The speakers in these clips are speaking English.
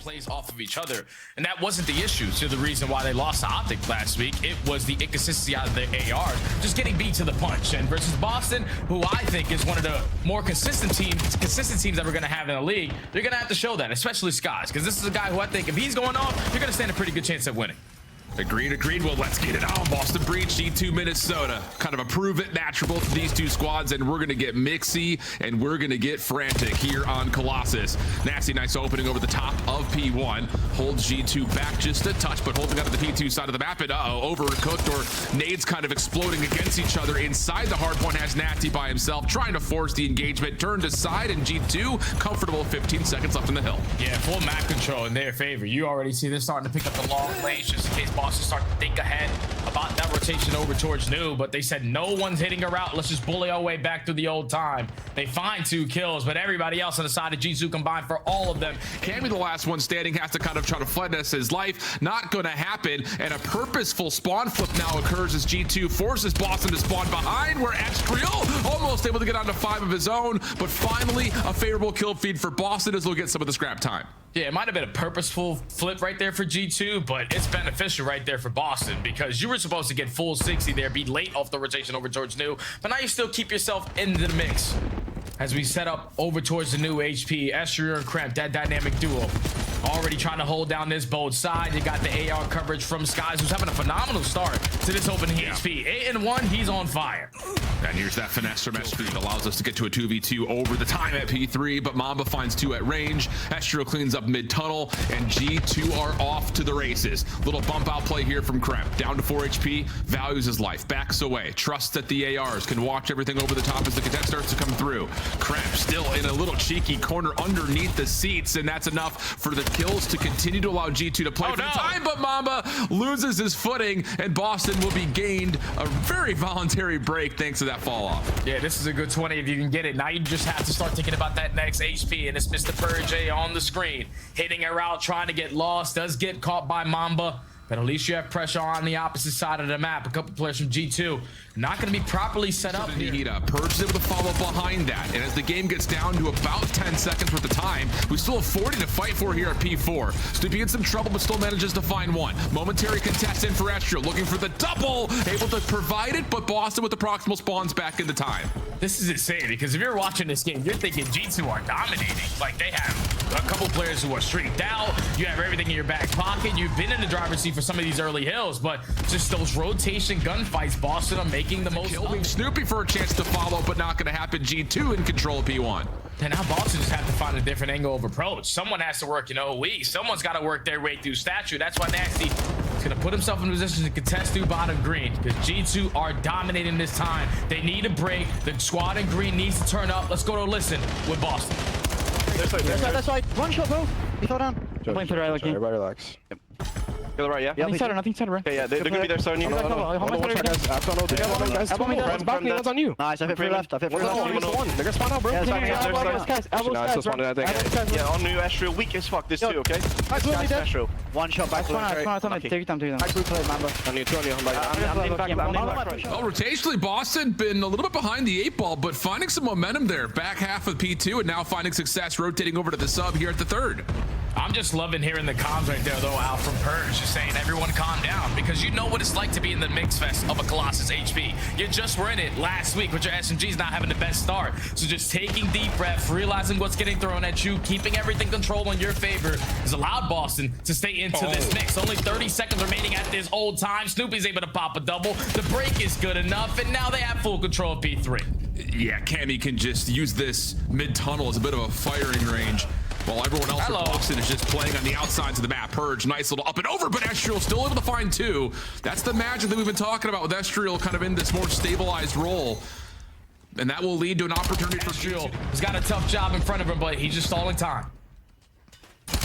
plays off of each other, and that wasn't the issue. So the reason why they lost to Optic last week, it was the inconsistency out of the AR, just getting beat to the punch. And versus Boston, who I think is one of the more consistent teams that we're going to have in the league, they're going to have to show that, especially Skies, because this is a guy who I think if he's going off, you're going to stand a pretty good chance at winning. Agreed. Well, let's get it on. Boston Breach, G2 Minnesota. Kind of a prove-it match for both of these two squads, and we're going to get mixy, and we're going to get frantic here on Colossus. Nasty, nice opening over the top of P1. Holds G2 back just a touch, but holding out of the P2 side of the map, and overcooked, or nades kind of exploding against each other. Inside the hard point has Nasty by himself, trying to force the engagement. Turned aside, and G2 comfortable, 15 seconds left in the hill. Yeah, full map control in their favor. You already see they're starting to pick up the long lanes just in case Boston start to think ahead about that rotation over towards New, but they said no one's hitting her out. Let's just bully our way back to the old time. They find 2 kills, but everybody else on the side of G2 combined for all of them. Cammy, the last one standing, has to kind of try to finesse his life. Not going to happen, and a purposeful spawn flip now occurs as G2 forces Boston to spawn behind, where Extriel almost able to get onto 5 of his own, but finally a favorable kill feed for Boston as they'll get some of the scrap time. Yeah, it might have been a purposeful flip right there for G2, but it's beneficial right there for Boston because you were supposed to get full 60 there, be late off the rotation over towards New, but now you still keep yourself in the mix. As we set up over towards the New HP, Estriel and Cramp, that dynamic duo. Already trying to hold down this both side. You got the AR coverage from Skies, who's having a phenomenal start to this opening HP. 8-1, he's on fire. And here's that finesse from Estriel. Allows us to get to a 2v2 over the time at P3, but Mamba finds 2 at range. Estriel cleans up mid-tunnel, and G2 are off to the races. Little bump out play here from Cramp. Down to 4 HP, values his life, backs away, trusts that the ARs can watch everything over the top as the cadet starts to come through. Cramp still in a little cheeky corner underneath the seats, and that's enough for the kills to continue to allow G2 to play for the time, but Mamba loses his footing, and Boston will be gained a very voluntary break thanks to that fall off. Yeah, this is a good 20 if you can get it. Now you just have to start thinking about that next HP, and it's Mr. Purge on the screen, hitting her out, trying to get lost, does get caught by Mamba. But at least you have pressure on the opposite side of the map. A couple players from G2 not going to be properly set up here. Purge is able to follow behind that. And as the game gets down to about 10 seconds worth of time, we still have 40 to fight for here at P4. Snoopy in some trouble, but still manages to find 1. Momentary contest in for Estriel, looking for the double. Able to provide it, but Boston with the proximal spawns back into time. This is insane because if you're watching this game, you're thinking G2 are dominating. Like, they have a couple players who are streaked out. You have everything in your back pocket. You've been in the driver's seat for some of these early hills, but just those rotation gunfights, Boston are making the most of. Snoopy for a chance to follow, but not going to happen. G2 in control of P1. And now Boston just have to find a different angle of approach. Someone has to work, someone's got to work their way through Statue. That's why Nasty is going to put himself in a position to contest through bottom green because G2 are dominating this time. They need a break. The squad in green needs to turn up. Let's go to listen with Boston. That's right. One shot, bro. You throw down. Playing to the right, Everybody relax. Yep. Go to the right, yeah? Nothing center, bro. Okay, yeah, they're gonna be there, so you That's on you. Nice, I fit 3 left. I fit 3 left. They're gonna spawn out, bro. Yeah, yeah, on new Estriel, weak as fuck, this too, okay? Estriel. one shot back. Take your time. Back blue play, man, bro. On you, two on you. I'm back. Well, rotationally, Boston been a little bit behind the 8 ball, but finding some momentum there. Back half of P2 and now finding success rotating over to the sub here at the 3rd. I'm just loving hearing the comms right there, though, Al, from Purge, just saying, everyone calm down, because you know what it's like to be in the mix fest of a Colossus HP. You just were in it last week, but your SMG's not having the best start. So just taking deep breaths, realizing what's getting thrown at you, keeping everything controlled in your favor has allowed Boston to stay into this mix. Only 30 seconds remaining at this old time. Snoopy's able to pop a double. The break is good enough, and now they have full control of P3. Yeah, Cammy can just use this mid-tunnel as a bit of a firing range. While everyone else in Boston is just playing on the outsides of the map. Purge, nice little up and over, but Estriel still able to find 2. That's the magic that we've been talking about with Estriel kind of in this more stabilized role. And that will lead to an opportunity for Estriel. He's got a tough job in front of him, but he's just stalling time.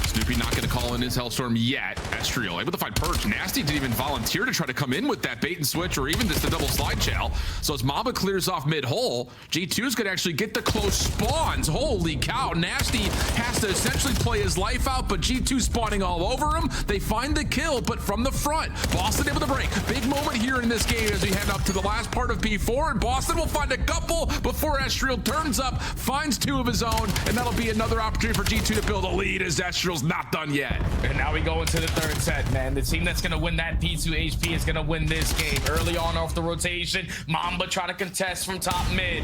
Snoopy not going to call in his Hellstorm yet. Estriel able to find Purge. Nasty didn't even volunteer to try to come in with that bait and switch or even just the double slide shell. So as Mamba clears off mid-hole, G2 is going to actually get the close spawns. Holy cow. Nasty has to essentially play his life out, but G2 spawning all over him. They find the kill, but from the front. Boston able to break. Big moment here in this game as we head up to the last part of P4, and Boston will find a couple before Estriel turns up, finds 2 of his own, and that'll be another opportunity for G2 to build a lead as Estriel's not done yet. And now we go into the third set, man. The team that's going to win that P2 HP is going to win this game. Early on off the rotation, Mamba trying to contest from top mid.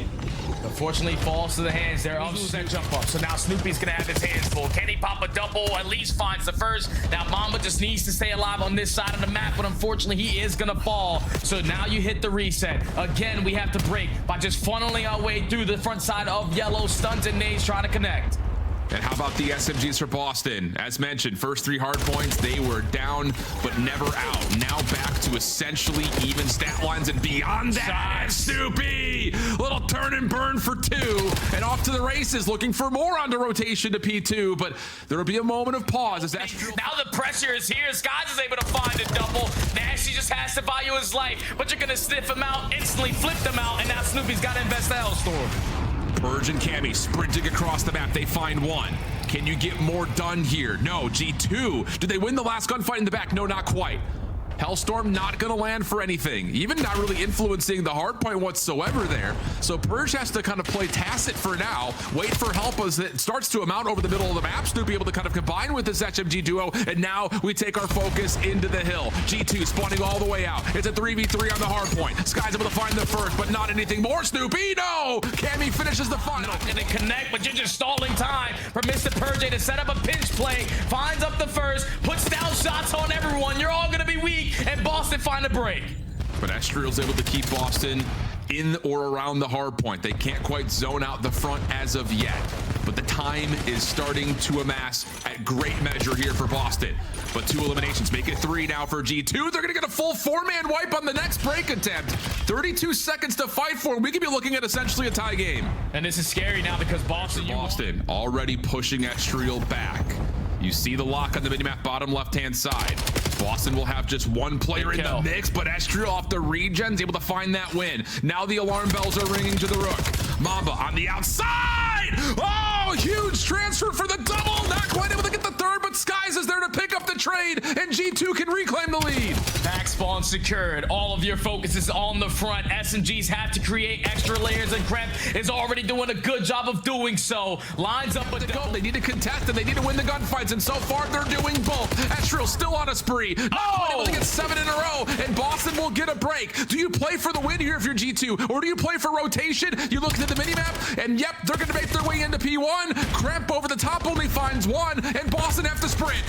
Unfortunately, falls to the hands there. Loses that jump up. So now Snoopy's going to have his hands full. Can he pop a double? At least finds the first. Now Mamba just needs to stay alive on this side of the map, but unfortunately, he is going to fall. So now you hit the reset. Again, we have to break by just funneling our way through the front side of yellow. Stuns and nades trying to connect. And how about the SMGs for Boston? As mentioned, first 3 hard points, they were down, but never out. Now back to essentially even stat lines and beyond that. Snoopy! Little turn and burn for 2, and off to the races, looking for more onto rotation to P2, but there will be a moment of pause as that. Now the pressure is here. Skies is able to find a double. Nasty just has to value his life, but you're going to sniff him out, instantly flip them out, and now Snoopy's got to invest the Hellstorm. Purge and Cammy sprinting across the map. They find one. Can you get more done here? No. G2. Did they win the last gunfight in the back? No, not quite. Hellstorm not gonna land for anything, even not really influencing the hard point whatsoever there. So Purge has to kind of play tacit for now, wait for help as it starts to amount over the middle of the map. Snoopy able to kind of combine with this HMG duo, and now we take our focus into the hill. G2 spawning all the way out. It's a 3v3 on the hard point. Sky's able to find the first, but not anything more. Snoopy, no! Cammy finishes the final. Not gonna connect, but you're just stalling time for Mr. Purge to set up a pinch play. Finds up the first, puts down shots on everyone. You're all gonna be weak. And Boston find a break. But Estriel's able to keep Boston in or around the hard point. They can't quite zone out the front as of yet, but the time is starting to amass at great measure here for Boston. But 2 eliminations make it 3 now for G2. They're gonna get a full 4-man wipe on the next break attempt. 32 seconds to fight for. We could be looking at essentially a tie game. And this is scary now because Boston already pushing Estriel back. You see the lock on the minimap bottom left-hand side. Boston will have just 1 player in the mix, but Estriel off the regen's able to find that win. Now the alarm bells are ringing to the Rook. Mamba on the outside! Oh, huge transfer for the double! Not quite able to get the third, but Skies is there to pick up the trade, and G2 can reclaim the lead. Back spawn secured. All of your focus is on the front. SMGs have to create extra layers, and Kremp is already doing a good job of doing so. Lines up a double. They need to contest, and they need to win the gunfights, and so far they're doing both. Estriel still on a spree. Able to get 7 in a row, and Boston will get a break. Do you play for the win here if you're G2, or do you play for rotation? You look at the minimap, and yep, they're going to make their way into P1. Kremp over the top only finds 1, and Boston have to sprint.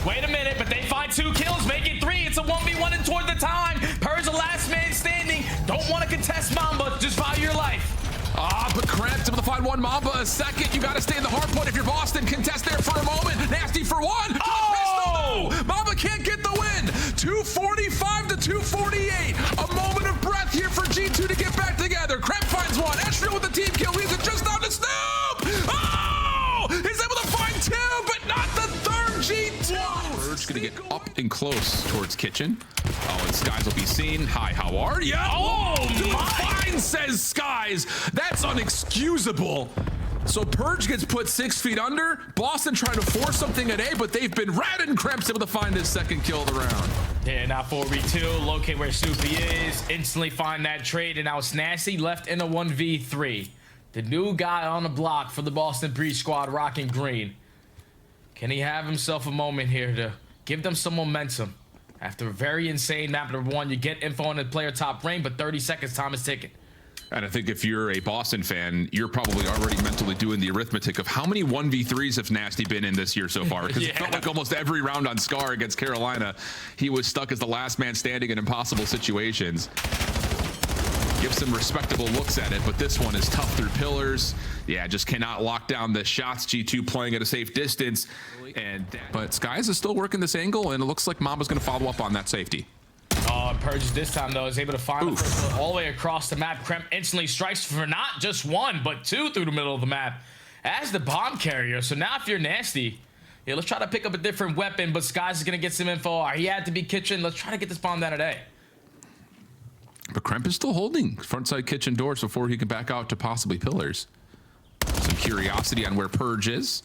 Wait a minute, but they find 2 kills, make it 3. It's a 1v1 and toward the time. Purge the last man standing. Don't want to contest Mamba, just value your life. But Kremp's able to find 1 Mamba a second. You got to stay in the hard point if you're Boston. Contest there for a moment. Nasty for 1. Oh! Mamba can't get the win. 245 to 248. A moment of breath here for G2 to get back together. Kremp finds 1. Estriel with the team kill. Leaves it just down to Snoop. Oh! He's able to find 2, but not the third. G2. Purge gonna get up and close towards Kitchen. Oh, and Skies will be seen. Hi, how are you? Oh, fine, says Skies. That's unexcusable. So Purge gets put 6 feet under. Boston trying to force something at A, but they've been rat, and Kremp's able to find his second kill of the round. Yeah, now 4v2, locate where Snoopy is, instantly find that trade, and now it's Nasty left in a 1v3. The new guy on the block for the Boston Breach squad, rocking green. Can he have himself a moment here to give them some momentum? After a very insane map number 1, you get info on the player top frame, but 30 seconds, time is ticking. And I think if you're a Boston fan, you're probably already mentally doing the arithmetic of how many 1v3s have Nasty been in this year so far. Because it felt like almost every round on Scar against Carolina, he was stuck as the last man standing in impossible situations. Give some respectable looks at it, but this one is tough through pillars. Yeah, just cannot lock down the shots. G2 playing at a safe distance. But Skies is still working this angle, and it looks like Mamba's going to follow up on that safety. Purge this time, though, is able to find the first one all the way across the map. Kremp instantly strikes for not just 1, but 2 through the middle of the map as the bomb carrier. So now if you're Nasty, yeah, let's try to pick up a different weapon, but Skies is going to get some info. He had to be Kitchen. Let's try to get this bomb down today. But Kremp is still holding frontside Kitchen doors before he can back out to possibly pillars. Some curiosity on where Purge is.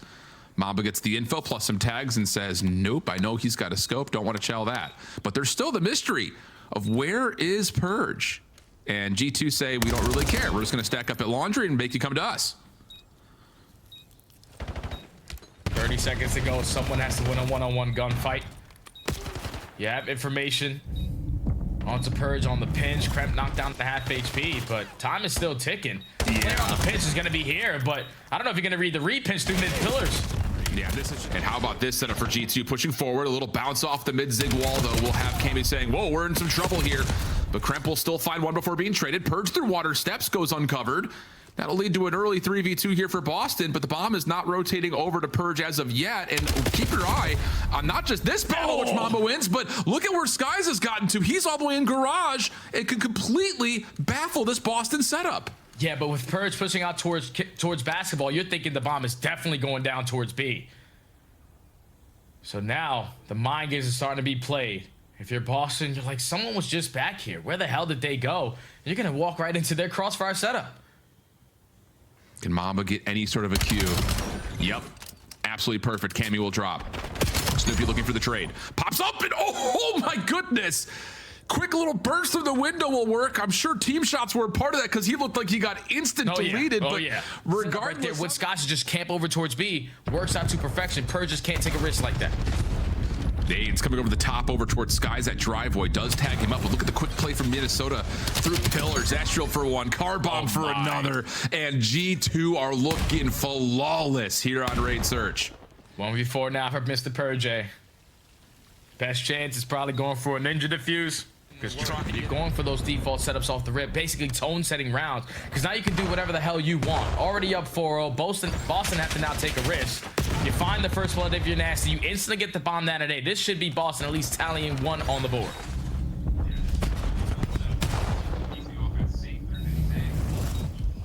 Mamba gets the info plus some tags and says, nope, I know he's got a scope. Don't want to chow that. But there's still the mystery of where is Purge? And G2 say, we don't really care. We're just going to stack up at laundry and make you come to us. 30 3 seconds to go. Someone has to win a one-on-one gunfight. You have information. Onto Purge on the pinch. Kremp knocked down to half HP, but time is still ticking. Player on the pinch is going to be here, but I don't know if you're going to read the re-pinch through mid-pillars. Yeah, this is. And how about this setup for G2 pushing forward? A little bounce off the mid-zig wall, though. We'll have Cammy saying, whoa, we're in some trouble here. But Kremp will still find one before being traded. Purge through water steps, goes uncovered. That'll lead to an early 3v2 here for Boston, but the bomb is not rotating over to Purge as of yet. And keep your eye on not just this battle, which Mamba wins, but look at where Skies has gotten to. He's all the way in garage. It could completely baffle this Boston setup. Yeah, but with Purge pushing out towards basketball, you're thinking the bomb is definitely going down towards B. So now the mind games are starting to be played. If you're Boston, you're like, someone was just back here. Where the hell did they go? And you're going to walk right into their crossfire setup. Can Mamba get any sort of a cue? Yep. Absolutely perfect. Cammy will drop. Snoopy looking for the trade. Pops up and oh my goodness. Quick little burst through the window will work. I'm sure team shots were a part of that because he looked like he got instant deleted. Oh, but yeah. Regardless. Right there with Scotch just camp over towards B. Works out to perfection. Purge just can't take a risk like that. Nades coming over the top over towards Skies. That driveway does tag him up, but look at the quick play from Minnesota through pillars. Astral for one, car bomb for another, and G2 are looking flawless here on Raid Search. 1v4 now for Mr. Purge. Best chance is probably going for a ninja defuse. Because you're going for those default setups off the rip, basically tone setting rounds. Because now you can do whatever the hell you want. Already up 4-0. Boston have to now take a risk. You find the first blood if you're nasty. You instantly get the bomb that day. This should be Boston at least tallying 1 on the board.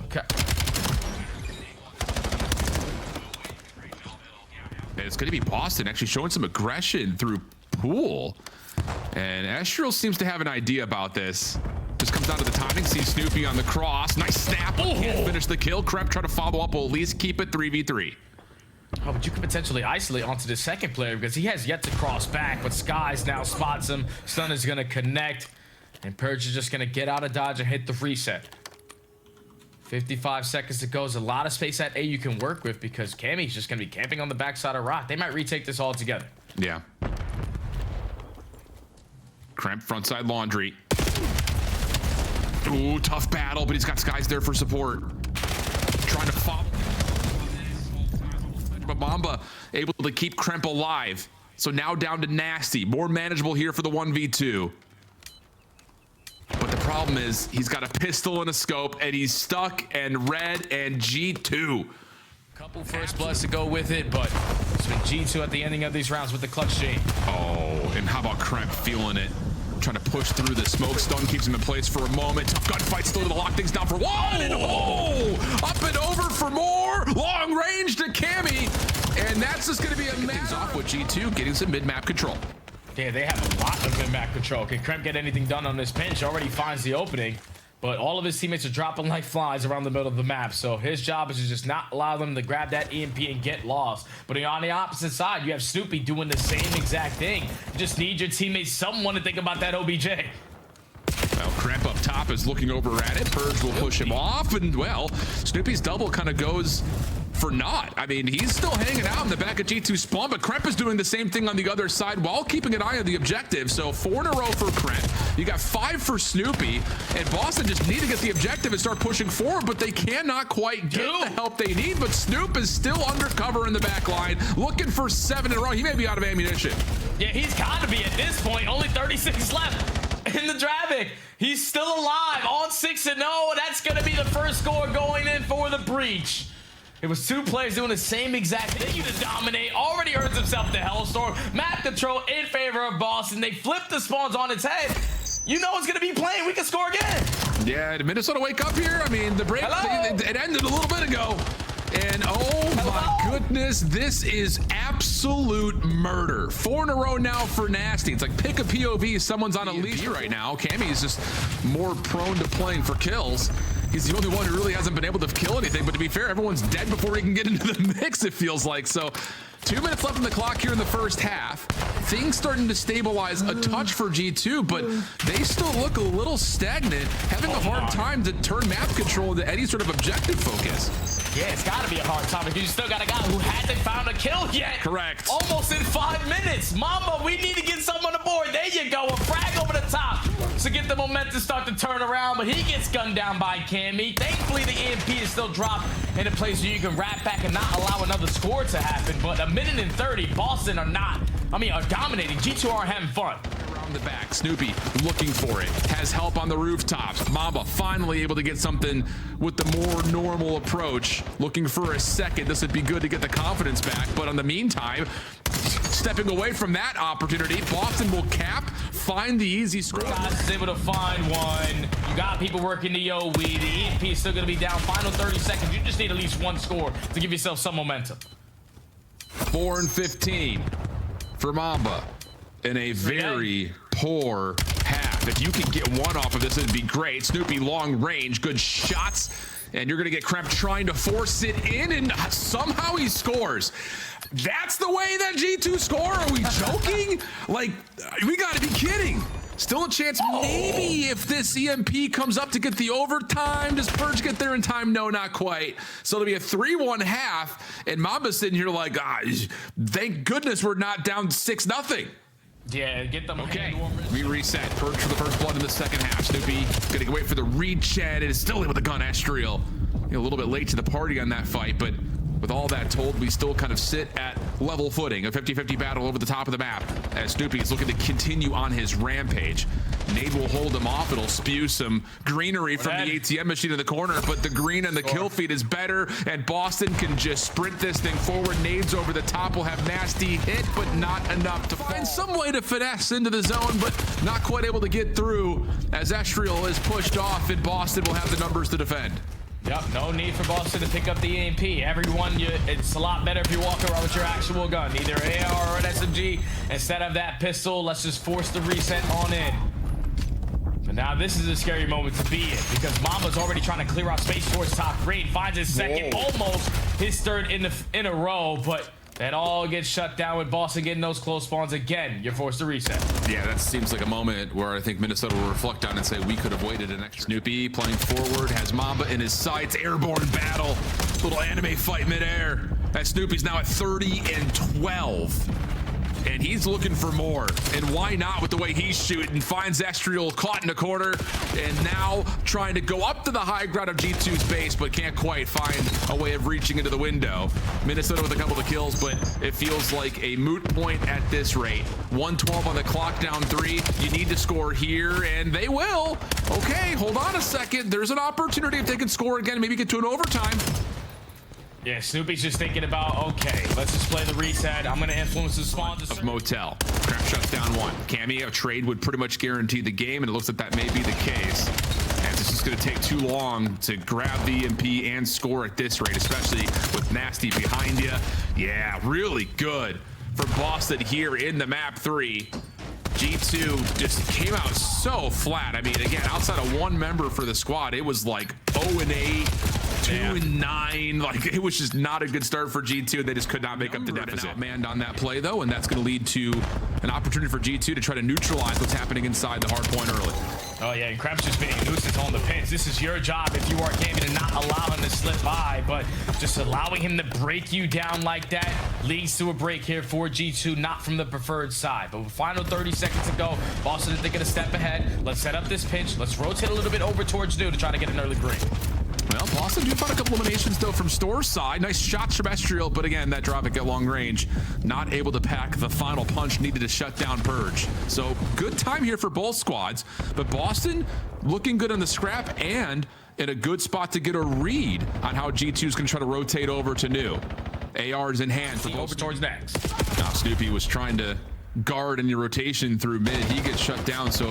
Okay. It's going to be Boston actually showing some aggression through pool. And Astral seems to have an idea about this. Just comes down to the timing. Sees Snoopy on the cross. Nice snap. Can't finish the kill. Kremp try to follow up. Will at least keep it 3v3. Oh, but you could potentially isolate onto the second player because he has yet to cross back. But Skies now spots him. Stun is going to connect. And Purge is just going to get out of dodge and hit the reset. 55 seconds to go. There's a lot of space at A you can work with because Cammy's just going to be camping on the backside of Rock. They might retake this all together. Yeah. Kremp frontside laundry. Ooh, tough battle, but he's got Skies there for support. Trying to follow. But Mamba able to keep Kremp alive. So now down to Nasty. More manageable here for the 1v2. But the problem is he's got a pistol and a scope and he's stuck and red and G2. Couple first bloods to go with it, but it's been G2 at the ending of these rounds with the clutch chain. Oh, and how about Kremp feeling it? Trying to push through the smoke. Stun keeps him in place for a moment. Tough gunfight still to lock things down for one. And up and over for more. Long range to Cammy. And that's just going to be a things off with G2 getting some mid-map control. Yeah, they have a lot of mid-map control. Can Kremp get anything done on this pinch? Already finds the opening. But all of his teammates are dropping like flies around the middle of the map. So his job is to just not allow them to grab that EMP and get lost. But on the opposite side, you have Snoopy doing the same exact thing. You just need your teammates, someone to think about that OBJ. Well, Kremp up top is looking over at it. Purge will push him off. And, well, Snoopy's double kind of goes for naught. I mean, he's still hanging out in the back of G2 spawn, but Kremp is doing the same thing on the other side while keeping an eye on the objective. So 4 in a row for Kremp. You got 5 for Snoopy, and Boston just need to get the objective and start pushing forward, but they cannot quite get the help they need. But Snoop is still undercover in the back line, looking for 7 in a row. He may be out of ammunition. Yeah, he's got to be at this point. Only 36 left in the Dravic. He's still alive on 6-0. That's going to be the first score going in for the breach. It was 2 players doing the same exact thing to dominate. Already earns himself the Hellstorm. Map control in favor of Boston. They flipped the spawns on its head. You know it's going to be playing. We can score again. Yeah, did Minnesota wake up here? I mean, the break, it ended a little bit ago. And oh my goodness, this is absolute murder. 4 in a row now for Nasty. It's like pick a POV. Someone's on a leash right now. Cammy is just more prone to playing for kills. He's the only one who really hasn't been able to kill anything, but to be fair, everyone's dead before he can get into the mix, it feels like. So 2 minutes left on the clock here in the first half. Things starting to stabilize a touch for G2, but they still look a little stagnant, having a hard time to turn map control into any sort of objective focus. Yeah, it's got to be a hard time because you still got a guy who hasn't found a kill yet. Correct. Almost in 5 minutes. Mamba, we need to get someone on the board. There you go. A frag over the top to get the momentum start to turn around, but he gets gunned down by Cammy. Thankfully, the EMP is still dropped in a place where you can wrap back and not allow another score to happen. But a minute and 30, Boston are dominating. G2 are having fun. Around the back, Snoopy looking for it, has help on the rooftops. Mamba finally able to get something with the more normal approach. Looking for a second. This would be good to get the confidence back, but in the meantime, stepping away from that opportunity, Boston will cap, find the easy score. Guys is able to find one. You got people working the OE. The EMP is still going to be down. Final 30 seconds. You just need at least one score to give yourself some momentum. 4 and 15 for Mamba in a very poor half. If you can get one off of this, it'd be great. Snoopy long range, good shots, and you're gonna get Kremp trying to force it in, and somehow he scores. That's the way that G2 score? Are we joking? Like, we gotta be kidding. Still a chance, maybe if this EMP comes up to get the overtime. Does Purge get there in time? No, not quite. So it'll be a 3-1 half, and Mamba's sitting here like, thank goodness we're not down 6-0. Yeah, get them. Okay, we reset. Purge for the first blood in the second half. Snoopy gonna wait for the reach-in and is still able to gun Estriel. A little bit late to the party on that fight, but with all that told, we still kind of sit at level footing. A 50-50 battle over the top of the map as Snoopy is looking to continue on his rampage. Nade will hold him off. It'll spew some greenery from the ATM machine in the corner, but the green and the kill feed is better, and Boston can just sprint this thing forward. Nades over the top will have nasty hit, but not enough to find some way to finesse into the zone, but not quite able to get through as Estriel is pushed off, and Boston will have the numbers to defend. Yep, no need for Boston to pick up the EMP. Everyone, it's a lot better if you walk around with your actual gun, either an AR or an SMG. Instead of that pistol, let's just force the reset on in. But now this is a scary moment to be in because Mamba's already trying to clear out space towards top grade. Finds his second, almost his third in a row, but that all gets shut down with Boston getting those close spawns again. You're forced to reset. Yeah, that seems like a moment where I think Minnesota will reflect on and say we could have waited an extra. Snoopy playing forward, has Mamba in his sights. Airborne battle, little anime fight midair. As Snoopy's now at 30 and 12. And he's looking for more. And why not with the way he's shooting? Finds Estriel caught in the corner. And now trying to go up to the high ground of G2's base, but can't quite find a way of reaching into the window. Minnesota with a couple of kills, but it feels like a moot point at this rate. 112 on the clock, down 3. You need to score here, and they will. Okay, hold on a second. There's an opportunity if they can score again, maybe get to an overtime. Yeah, Snoopy's just thinking about, okay, let's just play the reset. I'm going to influence the spawn. Of Motel. Crap shuts down 1. Cammy, a trade would pretty much guarantee the game, and it looks like that may be the case. And it's just going to take too long to grab the EMP and score at this rate, especially with Nasty behind you. Yeah, really good for Boston here in the map 3. G2 just came out so flat. I mean, again, outside of one member for the squad, it was like 0-8. 2-9, like it was just not a good start for G2. They just could not make up the deficit. Outmanned on that play though, and that's going to lead to an opportunity for G2 to try to neutralize what's happening inside the hard point early. Oh yeah, and Kremp's just being nuisance on the pins. This is your job if you are gaming to not allow him to slip by, but just allowing him to break you down like that leads to a break here for G2, not from the preferred side. But with final 30 seconds to go, Boston is thinking a step ahead. Let's set up this pinch. Let's rotate a little bit over towards new to try to get an early green. Well, Boston do find a couple eliminations though from Store's side. Nice shots from Estriel, but again, that drop at long range, not able to pack the final punch needed to shut down Purge. So good time here for both squads, but Boston looking good on the scrap and in a good spot to get a read on how G2 is going to try to rotate over to new. ARs in hand for both. Over towards next. Now Snoopy was trying to guard in your rotation through mid. He gets shut down, so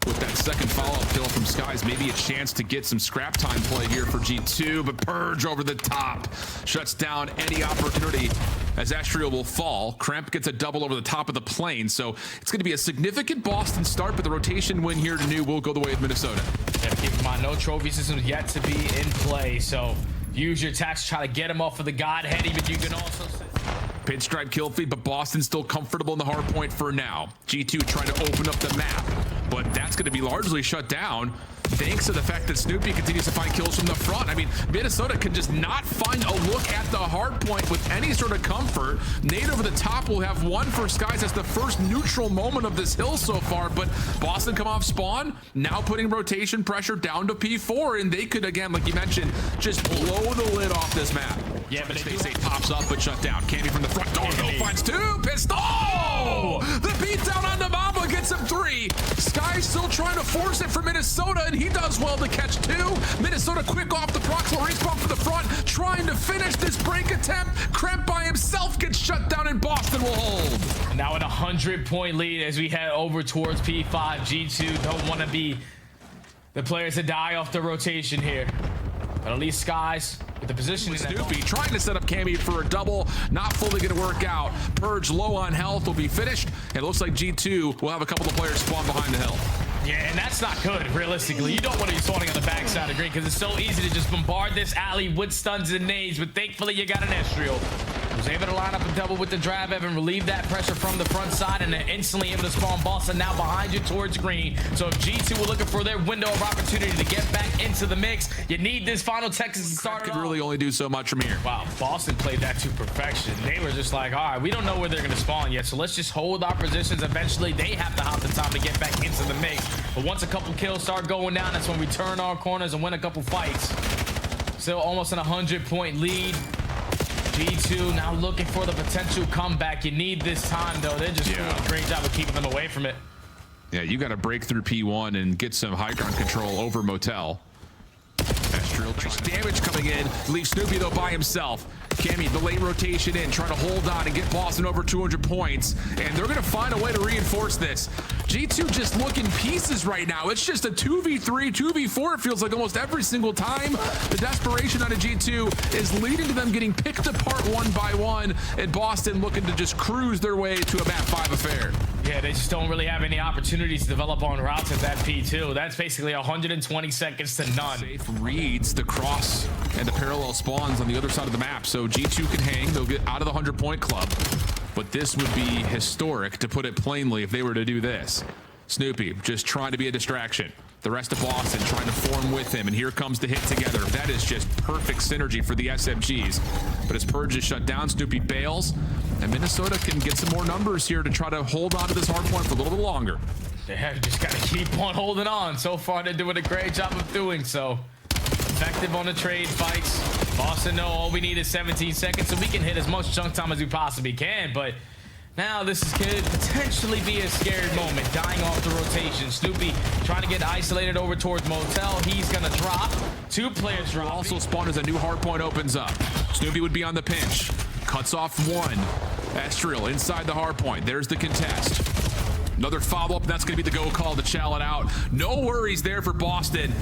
with that second follow-up kill from Skies, maybe a chance to get some scrap time play here for G2, but Purge over the top shuts down any opportunity as Estriel will fall. Kremp gets a double over the top of the plane, so it's going to be a significant Boston start, but the rotation win here to new will go the way of Minnesota. Yeah, keep in mind, no trophy systems yet to be in play, so use your attacks to try to get him off of the Godhead, even you can also pinstripe kill feed, but Boston's still comfortable in the hard point for now. G2 trying to open up the map, but but that's going to be largely shut down thanks to the fact that Snoopy continues to find kills from the front. I mean, Minnesota can just not find a look at the hard point with any sort of comfort. Nade over the top will have one for Skies. That's the first neutral moment of this hill so far, but Boston come off spawn, now putting rotation pressure down to P4, and they could, again, like you mentioned, just blow the lid off this map. Yeah, but Space 8 pops up, but shut down. Candy from the front door, though, finds two. Pistol! The beatdown on the Mamba gets him 3. Sky's still trying to force it for Minnesota, and he does well to catch 2. Minnesota quick off the proximal respawn from the front, trying to finish this break attempt. Kremp by himself gets shut down, and Boston will hold. Now in a 100-point lead as we head over towards P5. G2 don't want to be the players to die off the rotation here. But at least Skies with the position. Snoopy trying to set up Cammy for a double, not fully going to work out. Purge low on health will be finished. And it looks like G2 will have a couple of players spawn behind the hill. Yeah, and that's not good, realistically. You don't want to be spawning on the backside of green because it's so easy to just bombard this alley with stuns and nades, but thankfully you got an Estriel. Was able to line up a double with the drive, Evan, relieve that pressure from the front side, and then instantly able to spawn Boston now behind you towards green. So if G2 were looking for their window of opportunity to get back into the mix, you need this final Texas to start it Could really only do so much from here. Wow, Boston played that to perfection. They were just like, all right, we don't know where they're going to spawn yet, so let's just hold our positions. Eventually, they have to hop the time to get back into the mix. But once a couple kills start going down, that's when we turn our corners and win a couple fights. Still almost an 100-point lead. G2 now looking for the potential comeback. You need this time, though. They're just doing a great job of keeping them away from it. Yeah, you got to break through P1 and get some high ground control over Motel. Estriel damage coming in. Leaves Snoopy, though, by himself. Cammy, the late rotation in, trying to hold on and get Boston over 200 points. And they're going to find a way to reinforce this. G2 just looking pieces right now. It's just a 2v3, 2v4, it feels like almost every single time. The desperation out of G2 is leading to them getting picked apart one by one, and Boston looking to just cruise their way to a map 5 affair. Yeah, they just don't really have any opportunities to develop on routes at that P2. That's basically 120 seconds to none. Safe reads the cross and the parallel spawns on the other side of the map, so G2 can hang. They'll get out of the 100-point club. But this would be historic, to put it plainly, if they were to do this. Snoopy just trying to be a distraction. The rest of Boston trying to form with him, and here comes the hit together. That is just perfect synergy for the SMGs. But as Purge is shut down, Snoopy bails, and Minnesota can get some more numbers here to try to hold on to this hard point for a little bit longer. They have just got to keep on holding on. So far, they're doing a great job of doing so. Effective on the trade fights. Boston know all we need is 17 seconds, so we can hit as much chunk time as we possibly can, but now this could potentially be a scary moment. Dying off the rotation. Snoopy trying to get isolated over towards Motel. He's going to drop. 2 players drop. Also spawn as a new hard point opens up. Snoopy would be on the pinch. Cuts off 1. Estriel inside the hard point. There's the contest. Another follow-up. That's going to be the go call to chow it out. No worries there for Boston.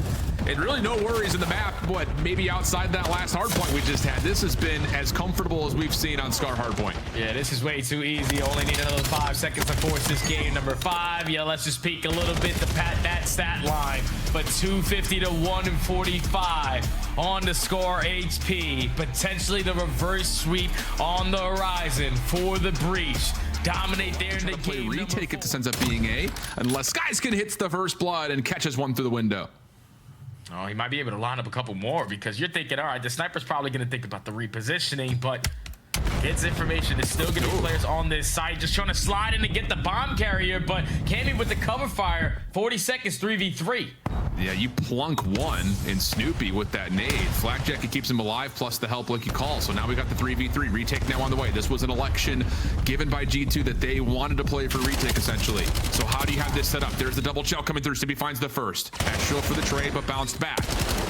And really no worries in the map, but maybe outside that last hardpoint we just had. This has been as comfortable as we've seen on Scar hardpoint. Yeah, this is way too easy. Only need another 5 seconds to force this game. Number 5. Yeah, let's just peek a little bit to pat that stat line. But 250 to 145 on the Scar HP. Potentially the reverse sweep on the horizon for the breach. Dominate there in the game. Retake it to ends up being A, unless Skyskin hits the first blood and catches one through the window. Oh, he might be able to line up a couple more, because you're thinking, all right, the sniper's probably going to think about the repositioning, but gets information to still get players on this site, just trying to slide in to get the bomb carrier, but Cammy with the cover fire. 40 seconds, 3v3. Yeah, you plunk 1 in Snoopy with that nade. Flak Jacket keeps him alive, plus the help like you call. So now we got the 3v3. Retake now on the way. This was an election given by G2 that they wanted to play for retake, essentially. So how do you have this set up? There's the double shell coming through. Snoopy finds the first. Estriel for the trade, but bounced back.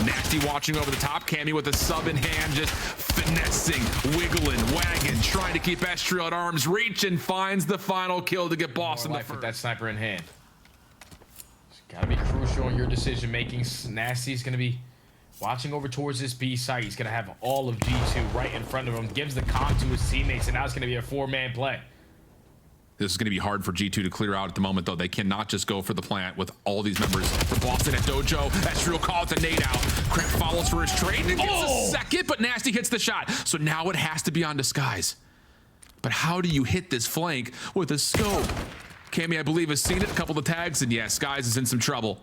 Nasty watching over the top. Cammy with a sub in hand, just finessing, wiggling, wagging, trying to keep Estriel at arm's reach, and finds the final kill to get Boston the first. With that sniper in hand. Gotta be crucial in your decision making. Nasty's gonna be watching over towards this B site. He's gonna have all of G2 right in front of him. Gives the comp to his teammates, and now it's gonna be a 4-man play. This is going to be hard for G2 to clear out at the moment, though. They cannot just go for the plant with all these members. For Boston at Dojo, Estriel calls a nade out. Kremp follows for his trade and gets a second, but Nasty hits the shot. So now it has to be on Disguise. But how do you hit this flank with a scope? Cammy, I believe, has seen it. A couple of tags, and yeah, Skies is in some trouble.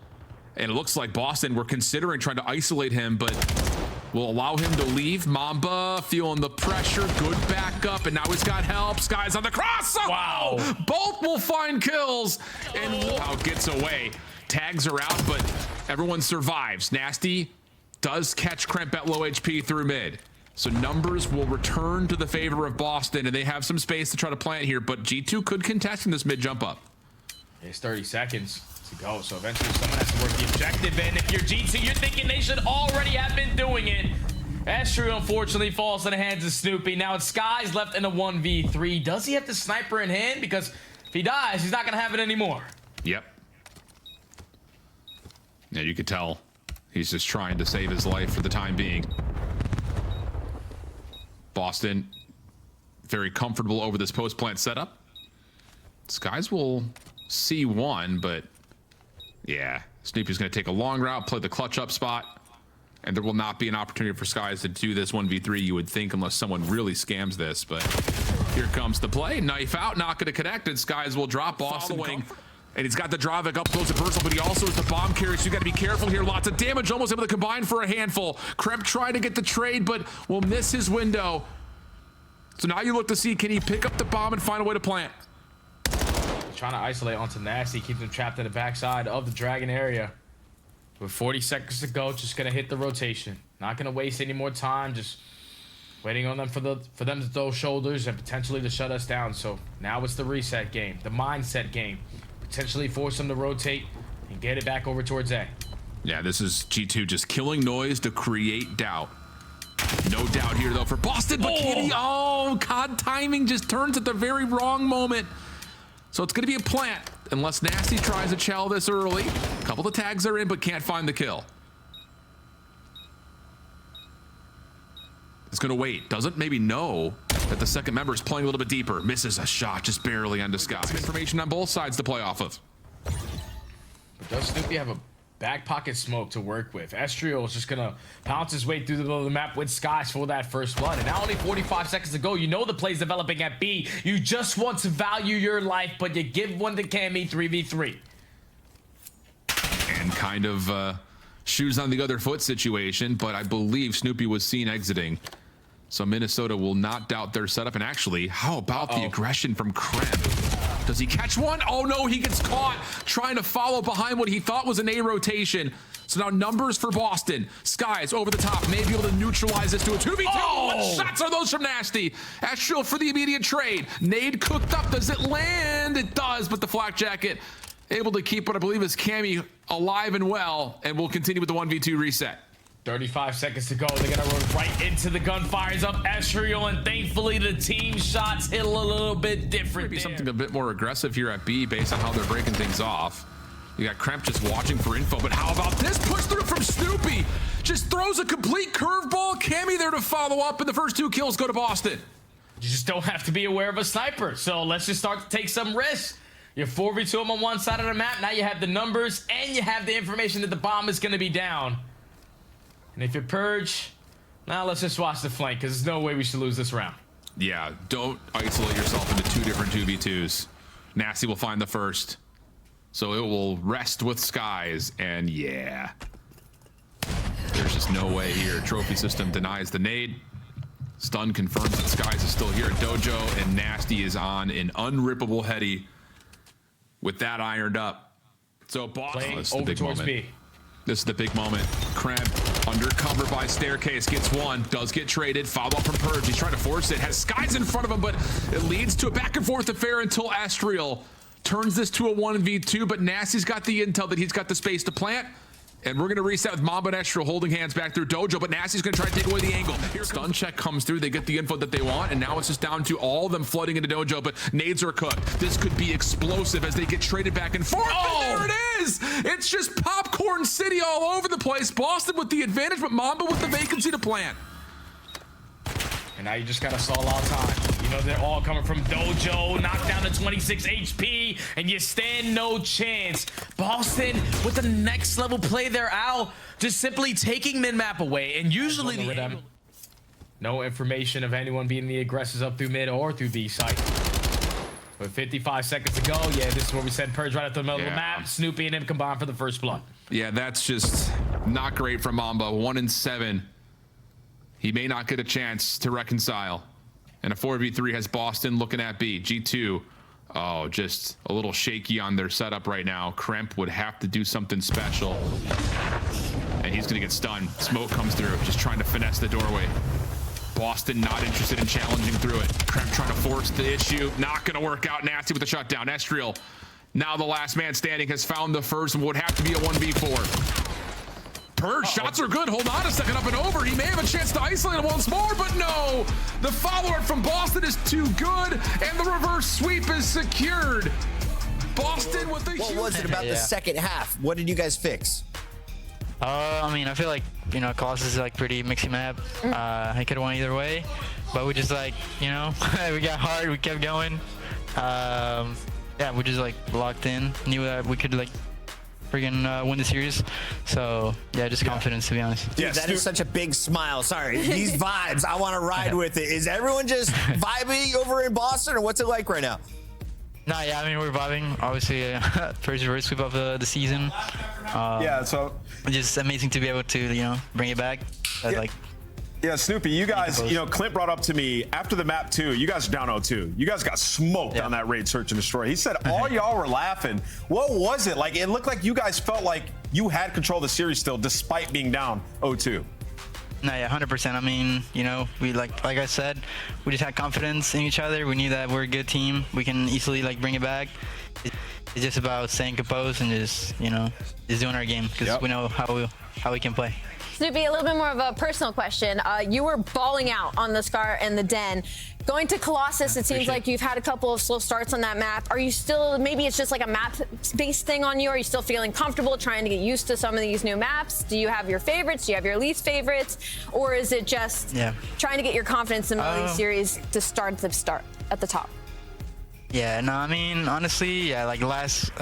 And it looks like Boston were considering trying to isolate him, but will allow him to leave. Mamba feeling the pressure. Good backup, and now he's got help. Skies on the cross. Oh, Wow. Both will find kills, and wow, gets away. Tags are out, but everyone survives. Nasty does catch Kremp at low HP through mid. So numbers will return to the favor of Boston, and they have some space to try to plant here, but G2 could contest in this mid jump up. It's 30 seconds to go, so eventually someone has to work the objective, and if you're G2, you're thinking they should already have been doing it. Astro unfortunately falls in the hands of Snoopy. Now it's Skies left in a 1v3. Does he have the sniper in hand? Because if he dies, he's not going to have it anymore. Yep. Yeah, you could tell he's just trying to save his life for the time being. Boston, very comfortable over this post-plant setup. Skies will see one, but yeah, Snoopy's going to take a long route, play the clutch up spot, and there will not be an opportunity for Skies to do this 1v3, you would think, unless someone really scams this. But here comes the play. Knife out, not going to connect, and Skies will drop. Boston following. And he's got the Dravik up close and personal, but he also is the bomb carrier, so you got to be careful here. Lots of damage, almost able to combine for a handful. Kremp trying to get the trade, but will miss his window. So now you look to see, can he pick up the bomb and find a way to plant? Trying to isolate onto Nasty, keeps him trapped in the backside of the Dragon area. With 40 seconds to go, just gonna hit the rotation. Not gonna waste any more time, just waiting on them for them to throw shoulders and potentially to shut us down. So now it's the reset game, the mindset game. Potentially force them to rotate and get it back over towards A. Yeah, this is G2 just killing noise to create doubt. No doubt here though for Boston, but Kitty, oh, COD timing just turns at the very wrong moment. So it's gonna be a plant unless Nasty tries to chow this early. A couple of tags are in, but can't find the kill. It's gonna wait, doesn't maybe know that the second member is playing a little bit deeper. Misses a shot just barely on Disguise. Information on both sides to play off of. But does Snoopy have a back pocket smoke to work with? Estriel is just gonna pounce his way through the middle of the map with Skies for that first blood. And now only 45 seconds to go. You know the play's developing at B. You just want to value your life, but you give one to Cammy 3v3. And kind of shoes on the other foot situation, but I believe Snoopy was seen exiting. So Minnesota will not doubt their setup. And actually, how about the aggression from Kremp? Does he catch one? Oh no, he gets caught trying to follow behind what he thought was an A rotation. So now numbers for Boston. Skies over the top, may be able to neutralize this to a 2v2. What shots are those from Nasty? Astral for the immediate trade. Nade cooked up, does it land? It does, but the flak jacket able to keep what I believe is Cammy alive and well, and we'll continue with the 1v2 reset. 35 seconds to go. They're gonna run right into the gunfires of Estriel, and thankfully the team shots hit a little bit different. Maybe something a bit more aggressive here at B based on how they're breaking things off. You got Kremp just watching for info, but how about this push through from Snoopy? Just throws a complete curveball. Cammy there to follow up, and the first two kills go to Boston. You just don't have to be aware of a sniper. So let's just start to take some risks. You're 4v2 them on one side of the map. Now you have the numbers and you have the information that the bomb is gonna be down. And if you purge, now let's just watch the flank, because there's no way we should lose this round. Yeah, don't isolate yourself into two different 2v2s. Nasty will find the first. So it will rest with Skies, and yeah. There's just no way here. Trophy system denies the nade. Stun confirms that Skies is still here at Dojo, and Nasty is on an unrippable heady with that ironed up. So Boston, this is the big moment. B. This is the big moment. Kremp undercover by staircase, gets one, does get traded, follow up from Purge. He's trying to force it, has Skies in front of him, but it leads to a back and forth affair until Astriel turns this to a 1v2, but Nasty's got the intel that he's got the space to plant. And we're going to reset with Mamba and Estriel holding hands back through Dojo, but Nasty's going to try to take away the angle. Stun check comes through, they get the info that they want, and now it's just down to all of them flooding into Dojo, but nades are cooked. This could be explosive as they get traded back and forth, and there it is! It's just popcorn city all over the place. Boston with the advantage, but Mamba with the vacancy to plant. And now you just got to stall out time. You know, they're all coming from Dojo, knocked down to 26 HP, and you stand no chance. Boston with the next level play there, Al, just simply taking min-map away, and usually no information of anyone being the aggressors up through mid or through B site. With 55 seconds to go, yeah, this is where we said Purge right at the middle of the map. Snoopy and him combined for the first blood. Yeah, that's just not great for Mamba. 1-7. He may not get a chance to reconcile. And a 4v3 has Boston looking at B. G2, oh, just a little shaky on their setup right now. Kremp would have to do something special. And he's gonna get stunned. Smoke comes through, just trying to finesse the doorway. Boston not interested in challenging through it. Kremp trying to force the issue. Not gonna work out. Nasty with the shutdown. Estriel, now the last man standing, has found the first and would have to be a 1v4. Purge, shots are good. Hold on a second, up and over. He may have a chance to isolate him once more, but no. The follow-up from Boston is too good, and the reverse sweep is secured. Boston with the huge... What was it about the second half? What did you guys fix? I mean, I feel like, you know, Colossus is like pretty mixy map. I could have won either way, but we just like, you know, we got hard, we kept going. Yeah, we just like locked in, knew that we could like friggin' win the series. So yeah, just confidence, to be honest. Dude, that is such a big smile. Sorry, these vibes, I want to ride with it. Is everyone just vibing over in Boston, or what's it like right now? No, yeah, I mean, we're vibing. Obviously, first reverse sweep of the season. Yeah, so just amazing to be able to, you know, bring it back. Like, yeah, Snoopy, you guys, you know, Clint brought up to me after the map 2, you guys are down 0-2. You guys got smoked on that raid search and destroy. He said all y'all were laughing. What was it? Like, it looked like you guys felt like you had control of the series still, despite being down 0-2. No, yeah, 100%. I mean, you know, we like I said, we just had confidence in each other. We knew that we're a good team. We can easily like bring it back. It's just about staying composed and just, you know, just doing our game, because we know how we can play. Snoopy, a little bit more of a personal question. You were balling out on the Scar and the Den. Going to Colossus, it seems like you've had a couple of slow starts on that map. Are you still, maybe it's just like a map-based thing on you? Are you still feeling comfortable trying to get used to some of these new maps? Do you have your favorites? Do you have your least favorites? Or is it just trying to get your confidence in the series to start at the top? Yeah, no, I mean, honestly, yeah, like last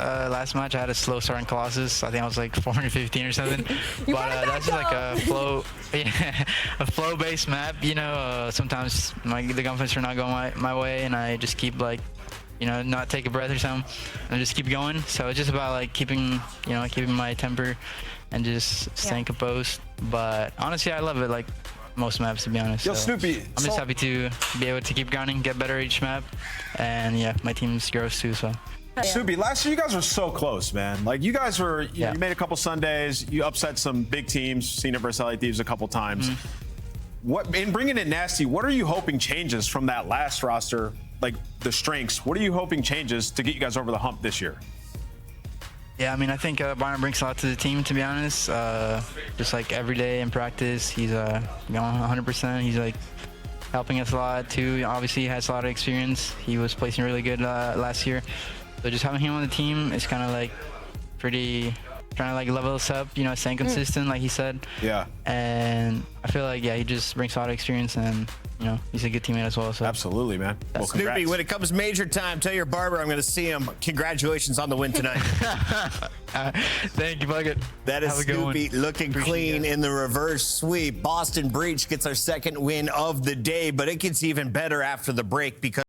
match I had a slow start in Colossus. I think I was like 415 or something. But that's just like a flow, a flow-based map. You know, sometimes the gunfights are not going my way, and I just keep like, you know, not take a breath or something, and just keep going. So it's just about like keeping my temper and just staying composed. But honestly, I love it. Like most maps, to be honest. Yo, so Snoopy, I'm just happy to be able to keep grinding, get better each map, and yeah, my team's grows too. So. Snoopy, last year you guys were so close, man. Like you guys were, you made a couple Sundays, you upset some big teams, seen it versus LA Thieves a couple times. What in bringing it Nasty? What are you hoping changes from that last roster? Like the strengths. What are you hoping changes to get you guys over the hump this year? Yeah, I mean, I think Byron brings a lot to the team, to be honest. Just like every day in practice, he's going 100%. He's like helping us a lot too. Obviously, he has a lot of experience. He was placing really good last year. So just having him on the team is kind of like pretty, trying to like level us up, you know, staying consistent, like he said. Yeah. And I feel like, yeah, he just brings a lot of experience, and you know, he's a good teammate as well. So absolutely, man. Well, Snoopy, when it comes major time, tell your barber I'm going to see him. Congratulations on the win tonight. Thank you, Bucket. That is Snoopy looking clean in the reverse sweep. Boston Breach gets our second win of the day, but it gets even better after the break because